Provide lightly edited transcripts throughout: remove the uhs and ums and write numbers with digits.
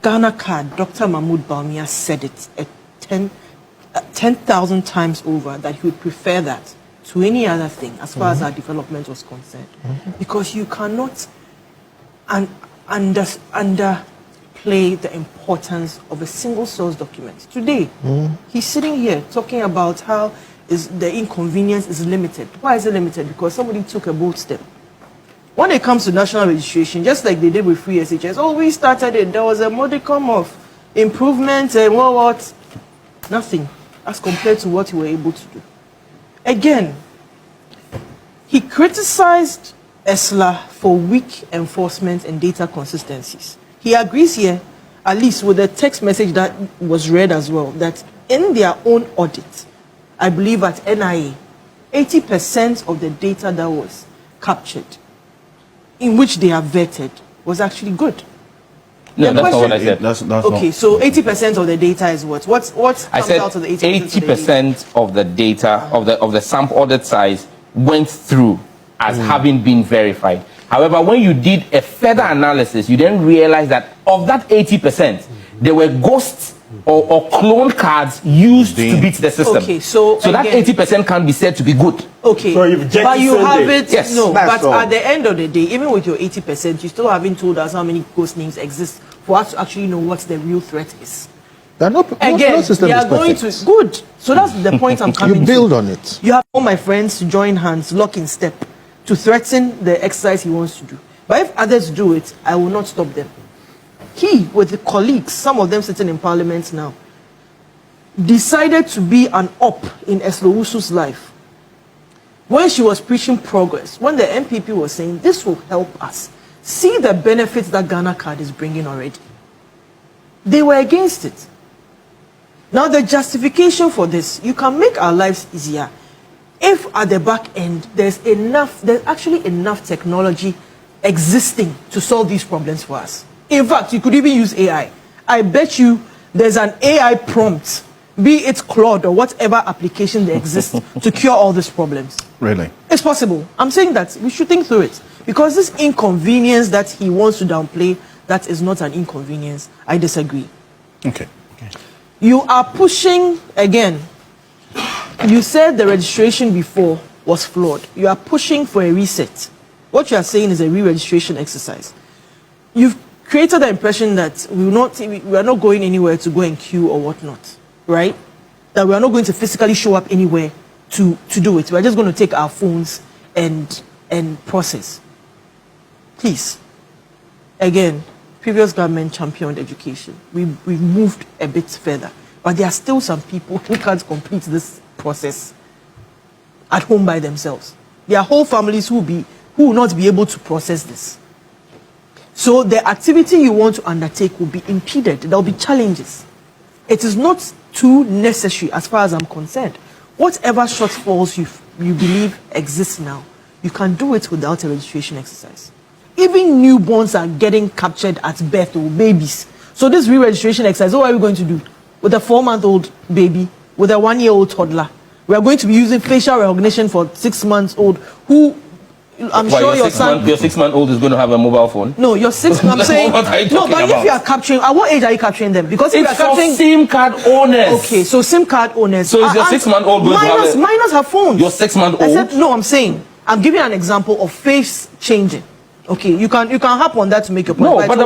Ghana card, Dr. Mahmoud Bawumia said it 10,000 times over that he would prefer that to any other thing as far as our development was concerned. Because you cannot underplay the importance of a single source document. Today, he's sitting here talking about how the inconvenience is limited. Why is it limited? Because somebody took a bold step. When it comes to national registration, just like they did with free SHS, we started it. There was a modicum of improvement and what? Nothing as compared to what we were able to do. Again, he criticized ESLA for weak enforcement and data consistencies. He agrees here, at least with the text message that was read as well, that in their own audit, I believe at NIA, 80% of the data that was captured, in which they are vetted, was actually good. No, that's not what I said. That's okay, not. so 80% of the data is what? What I comes said out of the 80%? 80% of the data, of the sample audit size went through as having been verified. However, when you did a further analysis, you then realized that of that 80%, there were ghosts or clone cards used to beat the system. Okay, so that 80% can be said to be good. Okay, so but you have it. Yes, no, but at the end of the day, even with your 80%, you still haven't told us how many ghost names exist for us to actually know what the real threat is. No system they are is going perfect. to good. So that's the point I'm coming to. You build on it. You have all my friends to join hands, lock in step, to threaten the exercise he wants to do. But if others do it, I will not stop them. He, with the colleagues, some of them sitting in parliament now, decided to be an op in Eslowusu's life. When she was preaching progress, when the MPP was saying, this will help us see the benefits that Ghana card is bringing already, they were against it. Now the justification for this, you can make our lives easier if at the back end there's actually enough technology existing to solve these problems for us. In fact, you could even use AI. I bet you there's an AI prompt, be it Claude or whatever application that exists to cure all these problems. Really? It's possible. I'm saying that we should think through it. Because this inconvenience that he wants to downplay, that is not an inconvenience. I disagree. Okay. You are pushing, again, you said the registration before was flawed. You are pushing for a reset. What you are saying is a re-registration exercise. You've created the impression that we are not going anywhere to go and queue or whatnot, right? That we are not going to physically show up anywhere to do it. We are just going to take our phones and process. Please. Again, previous government championed education. We've moved a bit further. But there are still some people who can't complete this process at home by themselves. There are whole families who will not be able to process this. So the activity you want to undertake will be impeded. There will be challenges. It is not too necessary as far as I'm concerned. Whatever shortfalls you believe exists now, you can do it without a registration exercise. Even newborns are getting captured at birth, or babies. So this re-registration exercise, what are we going to do? With a 4-month-old baby, with a 1-year-old toddler. We are going to be using facial recognition for 6 months old, who I'm sure your 6-month-old is going to have a mobile phone. No, your 6 months. I'm saying no, but if you are capturing, at what age are you capturing them? Because if it's you are capturing SIM card owners. Okay, so SIM card owners. So is your 6-month-old going to have minors have phones. Your 6-month-old? No, I'm saying I'm giving an example of face changing. Okay, you can hop on that to make your point. No, but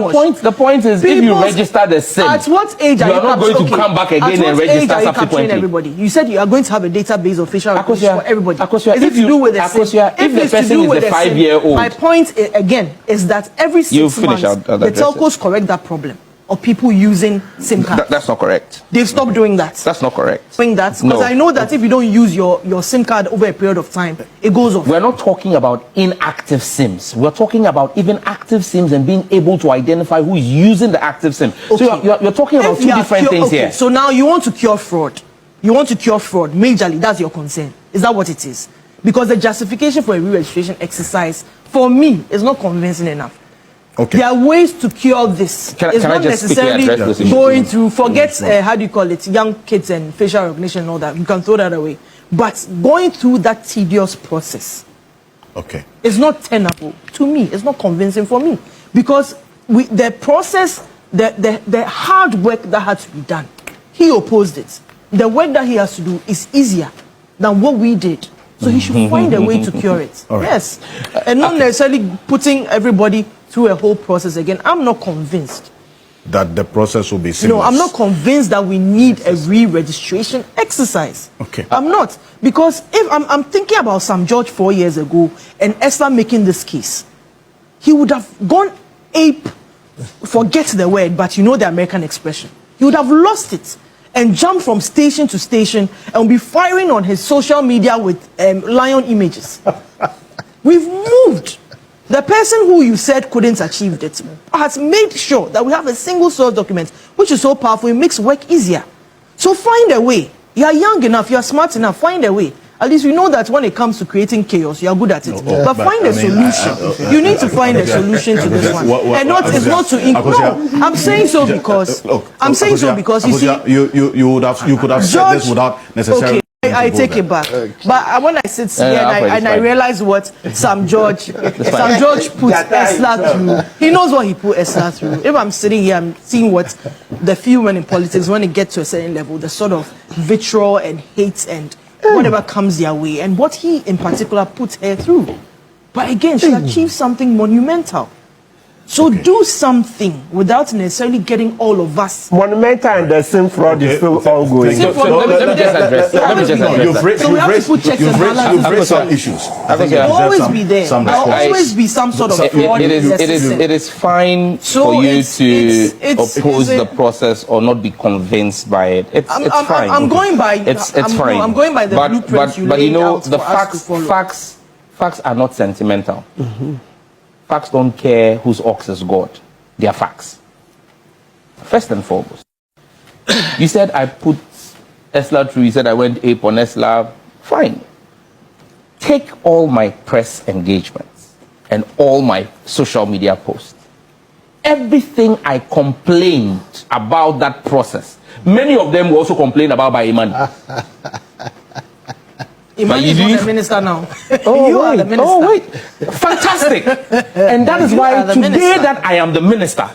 the point is, if you register the SIM, at what age are you not going to come back again and register subsequently. Everybody, you said you are going to have a database of facial recognition for everybody. Akosua, is it to do with the SIM? If the person is a 5-year-old, my point again is that every 6 months the telcos correct that problem of people using SIM cards. That's not correct. They've stopped doing that. That's not correct. Doing that because I know that if you don't use your SIM card over a period of time, it goes off. We're not talking about inactive SIMs. We're talking about even active SIMs and being able to identify who is using the active SIM. Okay. So you're talking about two different things here. So now you want to cure fraud. You want to cure fraud majorly. That's your concern. Is that what it is? Because the justification for a re-registration exercise, for me, is not convincing enough. Okay. There are ways to cure this. It's not necessarily going to forget, how do you call it, young kids and facial recognition and all that. You can throw that away. But going through that tedious process, okay, it's not tenable. To me, it's not convincing for me. Because the process the hard work that had to be done, he opposed it. The work that he has to do is easier than what we did. So he should find a way to cure it. Right. Yes. And not necessarily putting everybody through a whole process again. I'm not convinced that the process will be seamless. No, I'm not convinced that we need a re-registration exercise. Okay. I'm not. Because if I'm thinking about Sam George 4 years ago and Esther making this case, he would have gone ape, forget the word, but you know the American expression. He would have lost it and jumped from station to station and be firing on his social media with lion images. We've moved. The person who you said couldn't achieve it has made sure that we have a single source document, which is so powerful, it makes work easier. So find a way. You are young enough, you are smart enough, find a way. At least we know that when it comes to creating chaos, you are good at it. But find a solution. You need to find a solution to this one. And it's not to no, I'm saying so because I'm saying so because you see you could have said this without necessarily. Okay. I take it back. But when I sit here and I realize what Sam George put Esther through, he knows what he put Esther through. If I'm sitting here, I'm seeing what the few men in politics, when it gets to a certain level, the sort of vitriol and hate and whatever comes their way, and what he in particular put her through. But again, she achieved something monumental. So do something without necessarily getting all of us. Monumental and the same fraud is still ongoing. So let me just address that. You've raised some issues. There'll always be there. There'll always be some sort of fraud. It is fine for you to oppose the process or not be convinced by it. It's fine. I'm going by. It's fine. I'm going by the blueprint you laid out the facts are not sentimental. Facts don't care whose ox is God. They are facts. First and foremost. You said I put Esla through. You said I went ape on Esla. Fine. Take all my press engagements and all my social media posts. Everything I complained about that process, many of them were also complained about by Imani. Imani is not the minister now. Oh, you are the minister. Oh, wait. Fantastic. And that is why today that I am the minister,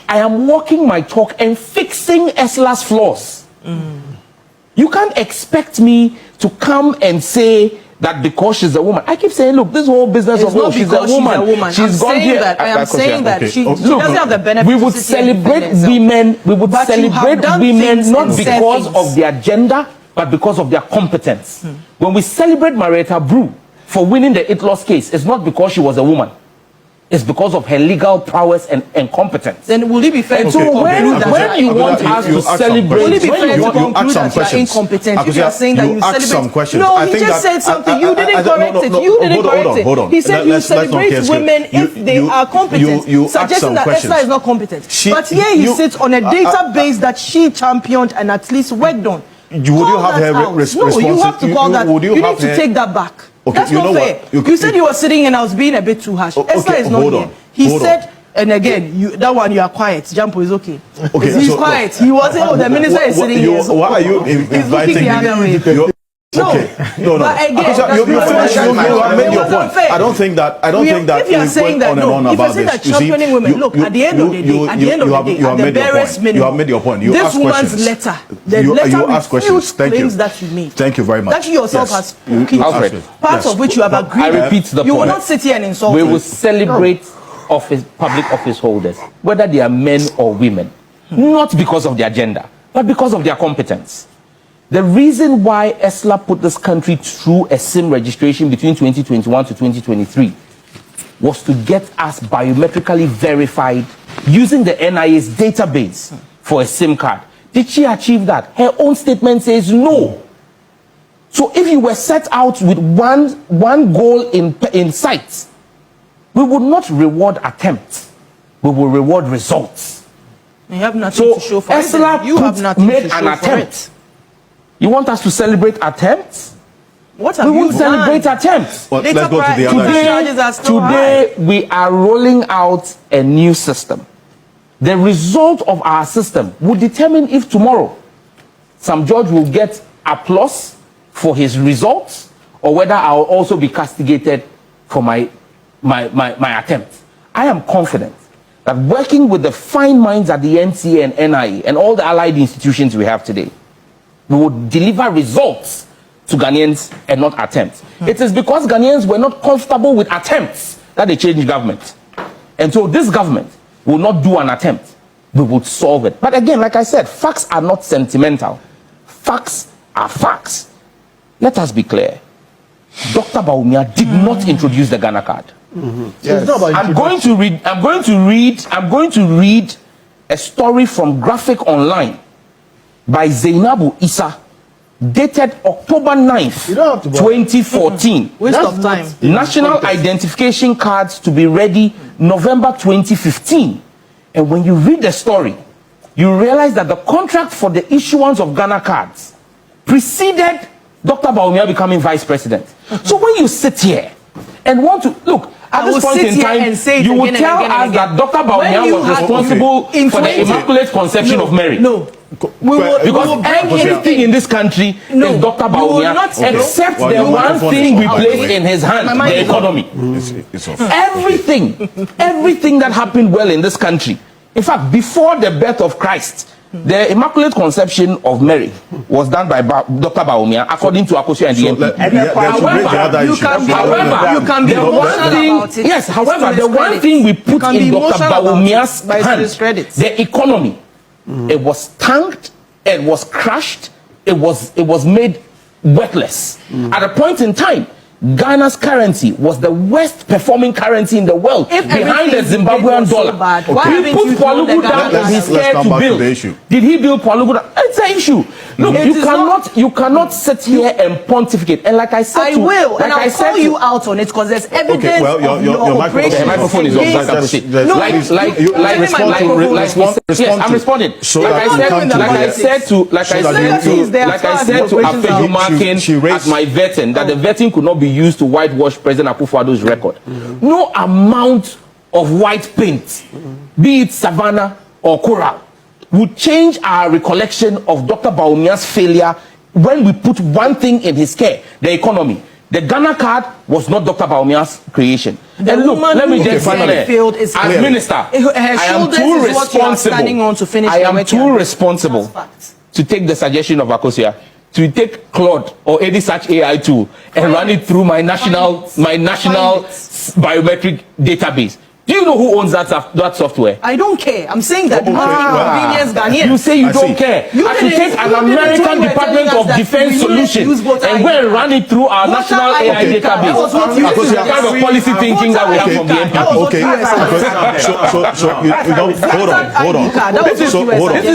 I am walking my talk and fixing Esla's flaws. You can't expect me to come and say that because she's a woman. I keep saying, look, this whole business it's of she's a woman. She's gone here. I am saying that she doesn't have the benefit. We would celebrate women. We would celebrate women not because of their gender, but because of their competence. When we celebrate Marietta Brew for winning the Itlos case, it's not because she was a woman. It's because of her legal prowess and competence. Then will it be fair to conclude that when you want us to celebrate, will it be fair to conclude that you are incompetent? If you are saying that you celebrate, no, he just said something. You didn't correct it. You didn't correct it. He said you celebrate women if they are competent, suggesting that Esther is not competent. But here he sits on a database that she championed and at least worked on. Would you have her response? No, you have to call that. You need to take that back. Okay, that's not fair. You said you were sitting and I was being a bit too harsh. Esther is not here. He said, and again, that one you are quiet. Jampo is okay. He's quiet. He wasn't. Oh, the minister is sitting here. Why are you inviting me? No, but again, you finished. You have made your point. I don't think that. If you are saying that, no, if you are saying that championing women, look, at the end of the day, at the barest minimum, you have made your point. You this woman's letter, the letter refutes claims that you made. Thank you very much. That you yourself has spoken, part of which you have agreed. I repeat the point. You will not sit here and insult. We will celebrate public office holders, whether they are men or women, not because of their gender, but because of their competence. The reason why Esla put this country through a SIM registration between 2021 to 2023 was to get us biometrically verified using the NIA's database for a SIM card. Did she achieve that? Her own statement says no. So if you were set out with one goal in sight, we would not reward attempts. We will reward results. You have nothing to show for it. Esla made an attempt. You want us to celebrate attempts? What have we won't celebrate attempts. Well, let's go to the other issue. Today we are rolling out a new system. The result of our system will determine if tomorrow Sam George will get applause for his results or whether I will also be castigated for my attempt. I am confident that working with the fine minds at the NCA and NIE and all the allied institutions we have today, we would deliver results to Ghanaians and not attempts. It is because Ghanaians were not comfortable with attempts that they changed government. And so this government will not do an attempt. We will solve it. But again, like I said, facts are not sentimental. Facts are facts. Let us be clear. Dr. Bawumia did not introduce the Ghana card. Yes. I'm going to read a story from Graphic Online by Zainabu Issa, dated October 9th, 2014. Waste of time. National identification cards to be ready November 2015. And when you read the story, you realize that the contract for the issuance of Ghana cards preceded Dr. Bawumia becoming vice president. So when you sit here and want to look at this point in time, you will tell us that Dr. Bawumia was responsible for the Immaculate Conception of Mary. No. Because everything in this country is Dr. Bawumia, except the one thing we place in his hand, the economy. Everything that happened well in this country. In fact, before the birth of Christ, the Immaculate Conception of Mary was done by Dr. Bawumia, according to Akosua and the MP. However, the one thing we put in Dr. Bawumia's hand, the economy, it was tanked, it was crushed, it was made worthless. At a point in time, Ghana's currency was the worst performing currency in the world, behind the Zimbabwean dollar. He put Palugu down and he's scared to build. Did he build Palugu down? It's an issue. Look, you cannot sit here and pontificate. And like I said, I will, and I'll call you out on it because there's evidence. Okay, well, your microphone is off. Yes, I'm responding. Like I said to Afejumakin at my vetting, that the vetting could not be used to whitewash President Akufo-Addo's record. No amount of white paint, be it Savannah or Coral, would change our recollection of Dr. Bawumia's failure when we put one thing in his care, the economy. The Ghana card was not Dr. Bawumia's creation. And look, let me just say, as minister, I am too responsible to take the suggestion of Akosua to take Claude or any such AI tool and run it through my national biometric database. Do you know who owns that software? I don't care. I'm saying that convenience Ghanaians. You say you don't care. I should take an American Department of Defense solution and go and run it through our national AI database. This is the kind of policy thinking that we have from the NPP. Okay. So you don't hold on. This is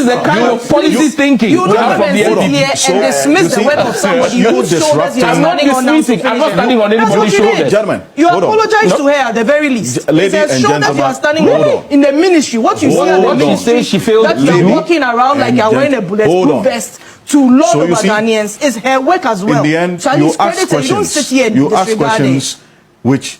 the kind of policy thinking we have from the NPP. And dismiss the work of somebody whose shoulders you are standing on. I'm not standing on anybody's shoulders. Gentlemen, you apologize to her at the very least. Shoulders you are standing in the ministry. What you say, she failed that you are walking around like you are wearing a bulletproof vest to lord over Ghanaians is her work as well. In the end, so you ask questions which